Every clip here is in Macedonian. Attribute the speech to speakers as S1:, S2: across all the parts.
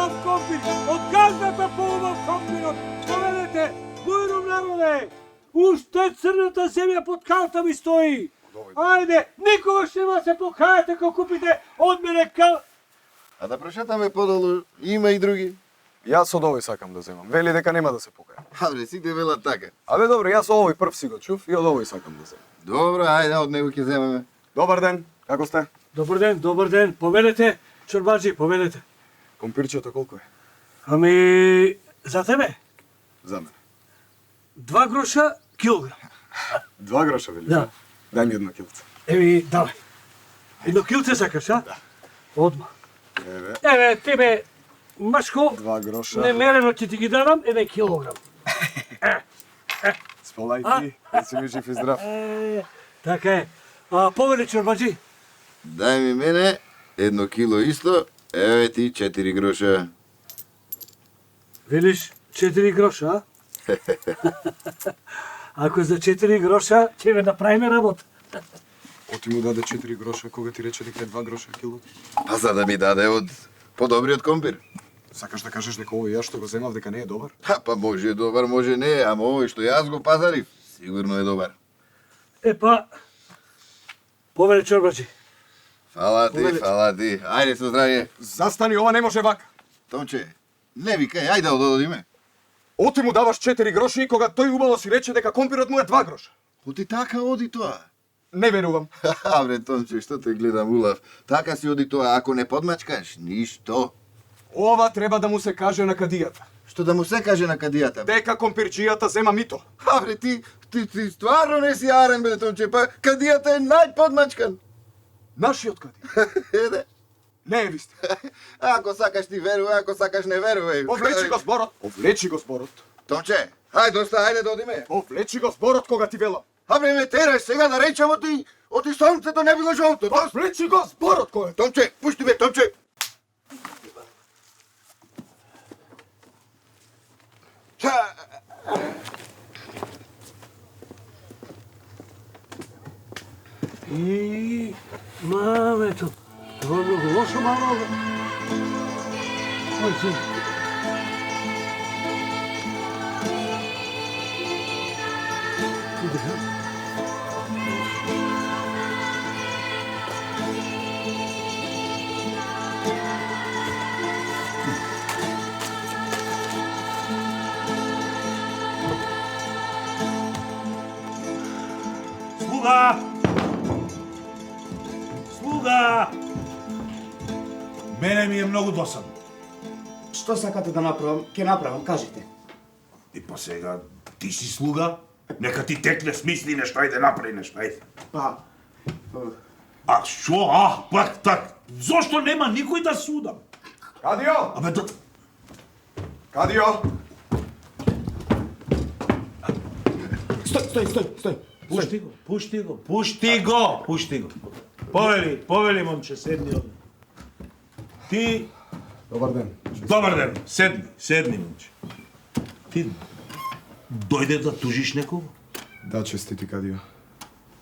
S1: поубав компир, од газдата поубав компирот. Поведете, бујном народе, уште црната земја под калта ми стои. Ајде, никогаш нема се покајате кога купите од мене кал...
S2: А да прошетаме подолу, има и други.
S3: Јас од овој сакам да земам. Вели дека нема да се покаја.
S2: Абре, сите велат така.
S3: Абе добро, јас овој прв си го чув и од овој сакам да земам.
S2: Добро, ајде, од него ќе земеме.
S3: Добар ден, како сте?
S1: Добар ден, поведете, чорбаджи, поведете.
S3: Компирчето колку е?
S1: Ами, за тебе,
S3: За мене.
S1: 2 гроша килограм.
S3: 2 гроша вели?
S1: Да.
S3: Дај ми едно килце.
S1: Еми, давај. Едно килце сакаш, а?
S3: Да.
S1: Одма.
S3: Еве,
S1: Тебе, машко,
S3: 2 гроша.
S1: немерено ќе ти ги дадам 1 килограм.
S3: Сполај ти, да си ми жив и здрав.
S1: Така е. Поведе чорбаджи.
S2: Дај ми мене 1 кило исто, еве ти 4 гроша.
S1: Велиш 4 гроша, а? Ако за 4 гроша, ќе ве направиме работа.
S3: Оти му даде 4 гроша кога ти рече дека е 2 гроша кило.
S2: Па за да ми даде од подобриот компир.
S3: Сакаш да кажеш дека овој јас што го земав дека не е добар?
S2: Па може е добар, може не е, ама овој што јас го пазарив, сигурно е добар.
S1: Епа, поведе чорбаджи.
S2: Фала
S1: Повелете.
S2: ти. Ајде со здравје.
S3: Застани, ова не може вака.
S2: Томче, не викај, ајде ододиме.
S3: Оти му даваш 4 гроши и кога тој убаво си рече дека компирот му е 2 гроша.
S2: Оти така оди тоа.
S3: Не верувам.
S2: Абре, Томче, што те гледам улав. Така си оди тоа, ако не подмачкаш, ништо.
S3: Ова треба да му се каже на кадијата.
S2: Што да му се каже на кадијата?
S3: Дека компирчијата зема мито.
S2: Абре, ти стварно не си арен, бе, Томче, па кадијата е најподмачкан.
S3: Нашиот кади.
S2: Еде.
S3: Не е вистина.
S2: Ако сакаш ти верувај, ако сакаш не верувај.
S3: Повлечи го зборот. Повлечи го зборот.
S2: Томче, хај доста, ајде да одиме.
S3: Повлечи го зборот кога ти велам.
S2: Абре, ме тераш сега да речам оти сонцето не било жолто.
S3: Повлечи го зборот кога.
S2: Томче, пушти ме, Томче.
S1: И мамето, тоа е многу лошо, мама. Ојце. Иде, ха?
S4: Слуга! Слуга! Мене ми е многу досадно.
S5: Што сакате да направам? Ќе направам, кажете.
S4: И па сега, ти си слуга, нека ти текне смисли нешто, ајде направи нешто, ајде.
S5: Па,
S4: А шо? Пак так. Зошто нема никој да судам?
S3: Кадио!
S4: Абе, да...
S3: Кадио!
S5: стој.
S4: Пушти го. Повели, момче, седни овде. Ти...
S3: Добар ден.
S4: Добар ден, седни, момче. Ти дојде да тужиш некого?
S3: Да, честити Кадио.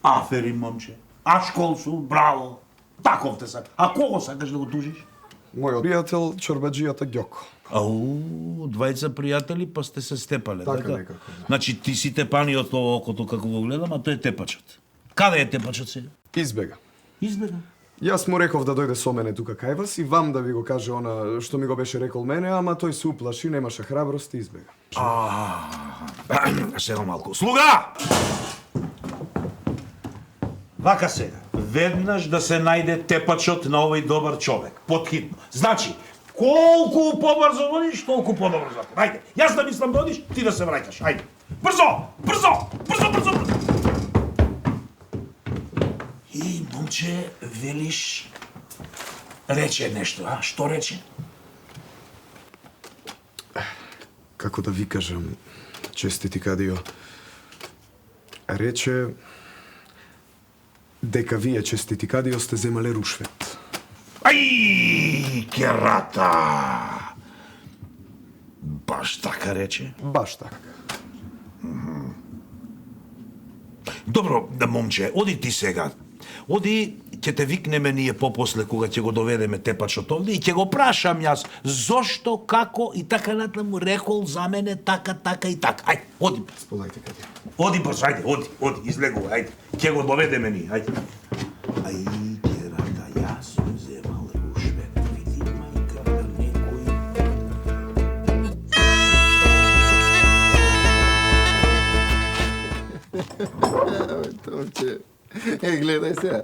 S4: Афери, момче. А школсу, браво. Таков те сак. А кого сакаш да го тужиш?
S3: Мојот пријател чорбаджијата Ѓоко.
S4: Ау, двајца пријатели, па сте се степале,
S3: Така
S4: така?
S3: некако, да.
S4: Значи, ти си тепаниот во окото како го гледам, а тој е тепачот. Каде е тепачот сега?
S3: Избега.
S4: Избега.
S3: Јас му реков да дојде со мене тука кај вас и вам да ви го каже она што ми го беше рекол мене, ама тој се уплаши, немаше храброст и избега.
S4: Сега малку. Слуга! Вака сега, веднаш да се најде тепачот на овој добар човек. Потхитно. Значи, колку побрзо водиш, толку подобро за тебе. Ајде, јас да мислам да одиш, ти да се враќаш. Ајде. Брзо! И, момче, велиш, рече нешто, а? Што рече?
S3: Како да ви кажам, честити Кадио, рече дека вие, честити Кадио, сте земале рушвет.
S4: Ај, керата! Баш така рече?
S3: Баш така.
S4: Добро, да, момче, оди ти сега. Оди, ќе те викнеме ние попосле кога ќе го доведеме тепачот овде и ќе го прашам јас зошто, како и така натаму рекол за мене така, така и така. Ајде, оди.
S3: Сполајте каде.
S4: Оди брзо, ајде, оди, излегува, ајде. Ќе го доведеме ни, ајде. Ајде, рада, јас сум земал рушвет, види мајка на некој.
S2: Томче, гледај се.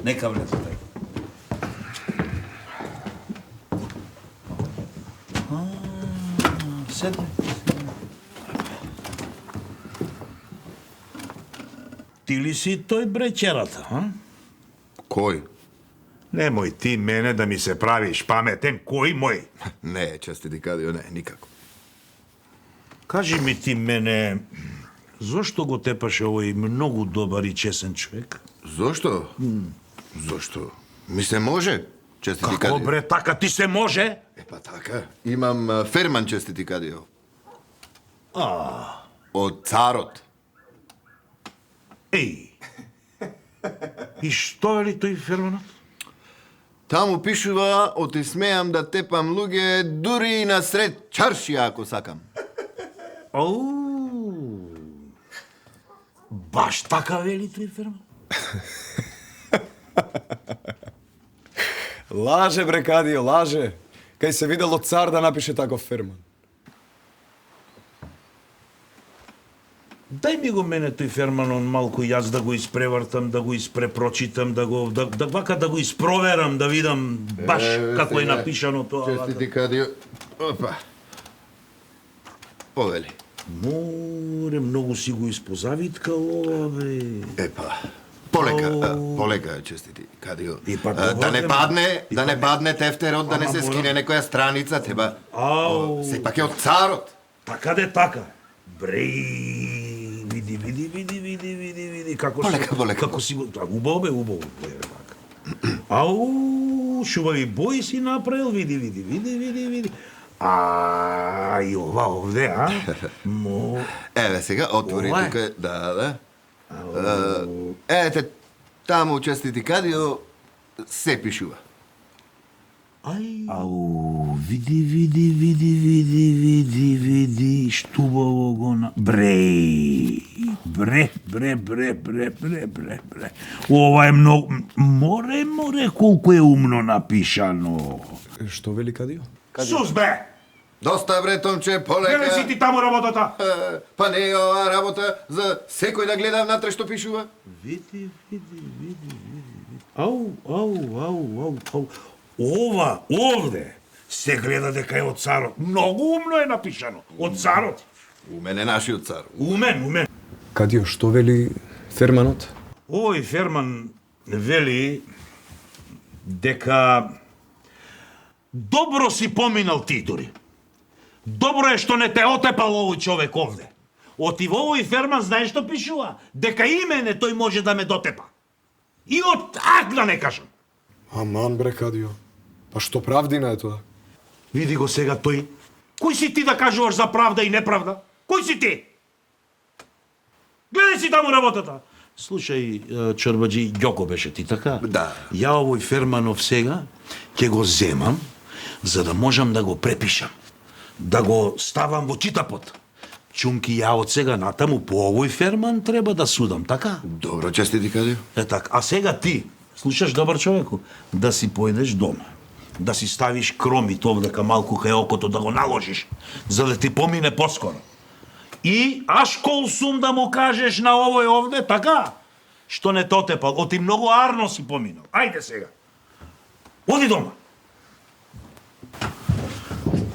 S4: Нека влезе. Седне. Ти ли си тој бречерата, а?
S2: Кој?
S4: Немој ти мене да ми се правиш паметен, кој мој?
S2: Не, честити Кадио, не, никако.
S4: Кажи ми ти мене, зошто го тепаше овој многу добар и чесен човек?
S2: Зошто? Зошто? Ми се може, честити
S4: Како
S2: Кадио.
S4: бре, така ти се може?
S2: Па така. Имам ферман, честити Кадио. Од царот.
S4: Еј! И што е ли тој ферманот?
S2: Таму пишува, оти смеам да тепам луѓе дури и на сред чаршија, ако сакам.
S4: Оу! Баш така вели тој ферман?
S3: Лаже, бре, Кадио, лаже. Кај се видело цар да напише таков ферман.
S4: Дај ми го мене тој ферманон малку јас да го испревртам, да го испрепрочитам, да вака да го испроверам, да видам баш како е
S2: сега,
S4: напишано тоа.
S2: Честити Кадио. Опа. Повели.
S4: Море, многу си го испозавиткало, бе.
S2: Епа. Полека, честити Кадио.
S4: И па
S2: Да не
S4: говориме.
S2: падне, да не падне тефтерот, да не се скине некоја страница, треба.
S4: Ау.
S2: Сепак е од царот.
S4: Така де така. Бреј, види, како
S2: Полека.
S4: како си го, убаво бе, убаво. Ау, шубави бои си направил, види. А, и ова овде, а?
S2: Еве сега, отвори
S4: Ова е.
S2: тука, да. Ете, таму, честити Кадио, се пишува.
S4: Ај. Ау, види, штубаво го на... Бре. Ова е многу... Море, колку е умно напишано.
S3: Што вели Кадио?
S4: Сус, бе!
S2: Доста, бре, Томче, полека.
S4: Гледај си ти таму работата.
S2: Па не е ова работа за секој да гледа внатре што пишува.
S4: Види. Ау. Ова, овде, се гледа дека е од царот. Многу умно е напишано. Од царот.
S2: Умен е нашиот цар.
S4: Умен.
S3: Кадио, што вели ферманот?
S4: Овој ферман вели дека добро си поминал ти дури. Добро е што не те отепал овој човек овде. Оти во овој ферман знаеш што пишува? Дека и мене тој може да ме дотепа. И од так да не кажам.
S3: Аман, бре, Кадио. Па што правдина е тоа?
S4: Види го сега тој. Кој си ти да кажуваш за правда и неправда? Кој си ти? Гледај си таму работата. Слушај, Чорбаджи, Ѓоко беше ти, така?
S2: Да.
S4: Ја овој ферманов сега ќе го земам, за да можам да го препишам. Да го ставам во читапот. Чунки ја од сега натаму по овој ферман треба да судам, така?
S2: Добро, честити Кадио.
S4: Е така, а сега ти, слушаш добар човеку, да си појдеш дома, да си ставиш кромит овдека малку кај окото да го наложиш, за да ти помине поскоро. И аш кол сум да му кажеш на овој овде, така? Што не тотепал, оти многу арно си поминал. Ајде сега. Оди дома.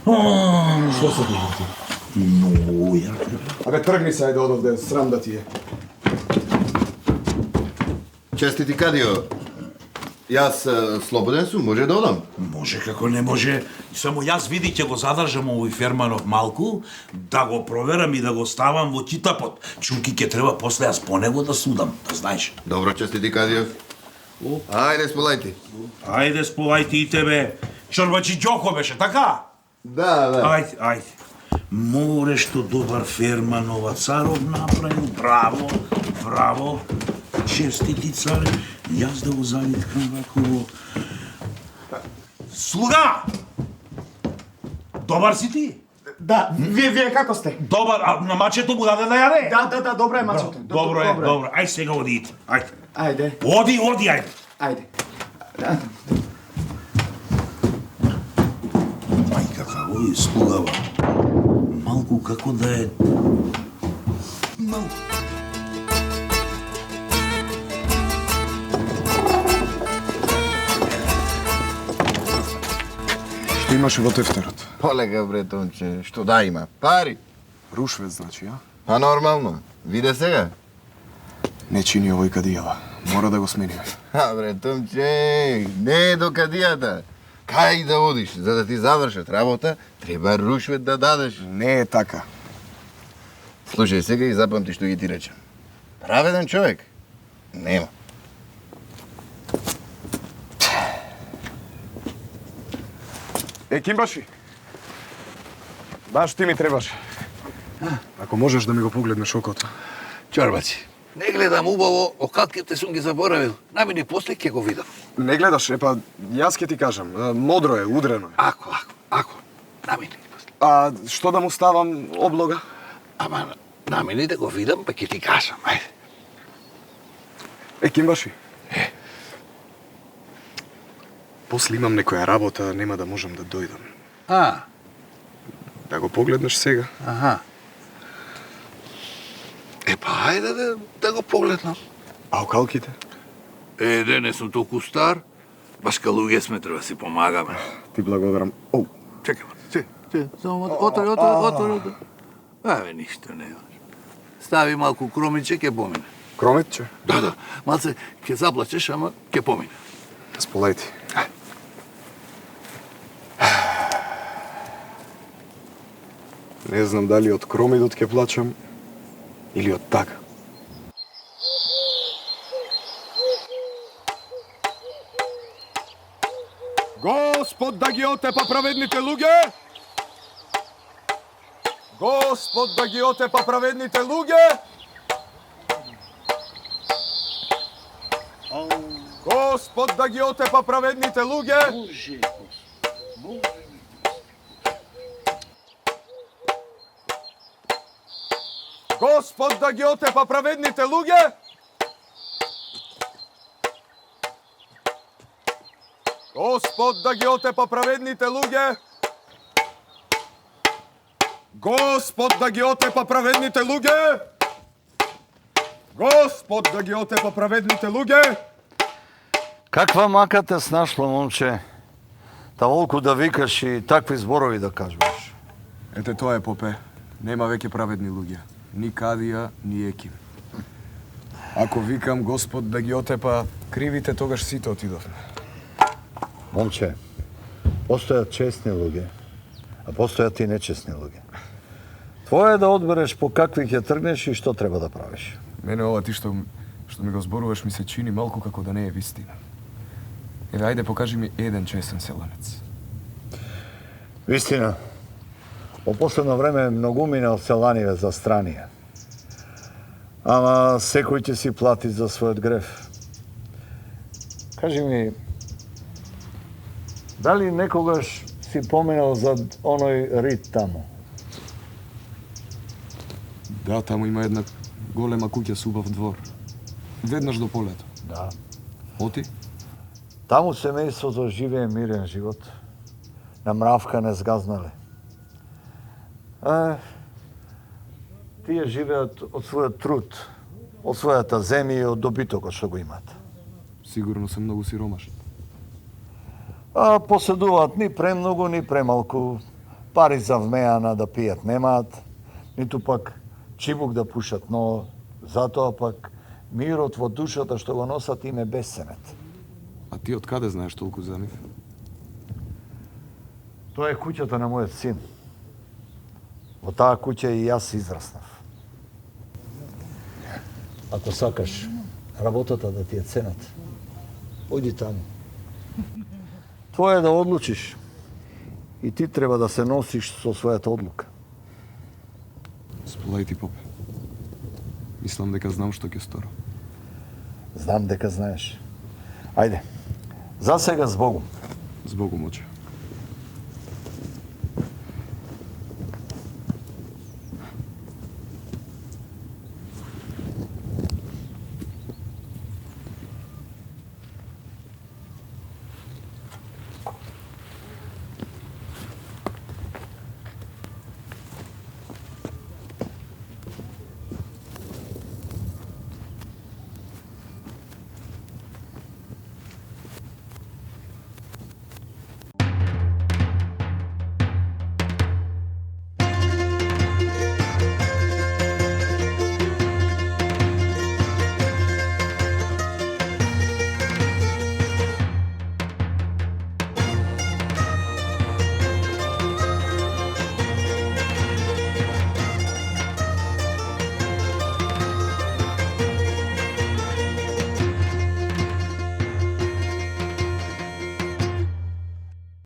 S3: Што се ти?
S4: Многу ја.
S3: Абе, тргни се, ајде одовде, срам да ти е.
S2: Честити Кадио. Јас слободен сум, може да одам.
S4: Може како не може. Само јас види ќе го задржам овој Ферманов малку, да го проверам и да го ставам во читапот. Чуки ќе треба после јас по него да судам, да знаеш.
S2: Добро, честити Кадиев. Ајде, сполајте.
S4: Ајде, сполајте и тебе. Чорбачи Џоко беше, така?
S2: Да.
S4: Ајде, ајде. Море што добар Ферманова Царов направил, браво, браво. Честити царе, јас да го завиткам вако. Слуга! Добар си ти?
S5: Да, вие како сте?
S4: Добар, а на мачето му даде да јаде?
S5: Да, добро е мачето.
S4: Добро е, добро. Ај сега одите. Ајде.
S5: Ајде,
S4: Оди, ајде.
S5: ајде.
S4: Мајка, како е слугава. Малку како да е... Малку.
S3: Што имаше во тефтерот?
S2: Полека, бре, Томче, што да има? Пари.
S3: Рушвет, значи, ја?
S2: Па нормално. Виде сега.
S3: Не чини овој Кадијава. Мора да го смениме.
S2: Бре, Томче, не е до Кадијата. Кај да одиш, за да ти завршат работа, треба рушвет да дадеш.
S3: Не е така.
S2: Слушај сега и запамти што ги ти речем. Праведен човек нема.
S3: Кимбаши. Баш ти ми требаш. Ако можеш да ми го погледнеш окото.
S6: Чорбаци, не гледам убаво, окатките сум ги заборавил. Намини после ќе го видам.
S3: Не гледаш, јас ќе ти кажам. Модро е, удрено е.
S6: Ако, намини после.
S3: А што да му ставам облога?
S6: Ама, намини да го видам, па ќе ти кажам, ајде.
S3: Кимбаши. После имам некоја работа, нема да можам да дојдам. Да го погледнеш сега?
S6: Аха. Па ајде да го погледнам.
S3: А окалките?
S6: Не сум толку стар, баш ка луѓе сме, треба да си помагаме.
S3: Ти благодарам. Оу.
S6: Чекай, само отвори. Ништо не може. Стави малку кромиче, ќе помине.
S3: Крометче?
S6: Да, малце ќе заплачеш, ама ќе помине.
S3: Сполајте. Не знам дали од кромидот ќе плачам или од така. Господ да ги отепа праведните луѓе! Господ да ги отепа праведните луѓе! Господ да ги отепа праведните луѓе! Господ да ги отепа праведните луѓе! Господ да ги отепа праведните луѓе! Господ да ги отепа праведните луѓе! Господ да ги отепа праведните луѓе!
S7: Каква мака те снашла, момче? Та волку да викаш и такви зборови да кажуваш.
S3: Ете, тоа е Попе. Нема веќе праведни луѓе. Ни Кадија, ни Еким. Ако викам Господ да ги отепа кривите, тогаш сите отидовме.
S7: Момче, постојат честни луѓе, а постојат и нечестни луѓе. Твое е да одбереш по какви ќе тргнеш и што треба да правиш.
S3: Мене ова ти што ми го зборуваш ми се чини малку како да не е вистина. Еве, ајде покажи ми еден честен селанец.
S7: Вистина, во последно време многумина од селаниве за странија. Ама секој ќе си плати за својот греф. Кажи ми, дали некогаш си поминал за оној рид таму?
S3: Да, таму има една голема куќа со убав двор. Веднаш до полето.
S7: Да.
S3: Оти?
S7: Таму семејството живее мирен живот. На мравка не згазнале. Тие живеат од својот труд, од својата земја и од добитокот што го имаат.
S3: Сигурно се многу сиромашни.
S7: А поседуваат ни премногу, ни премалку. Пари за вмеана да пијат немаат, ниту пак чибук да пушат, но затоа пак мирот во душата што го носат им е бесценет.
S3: А ти од каде знаеш толку за нив?
S7: Тоа е куќата на мојот син. Во таа куќа и јас израснав. Ако сакаш работата да ти е ценат, оди таму. Твое е да одлучиш. И ти треба да се носиш со својата одлука.
S3: Сполај ти, попе. Мислам дека знам што ќе сторам.
S7: Знам дека знаеш. Ајде, за сега збогум.
S3: Збогум, оче.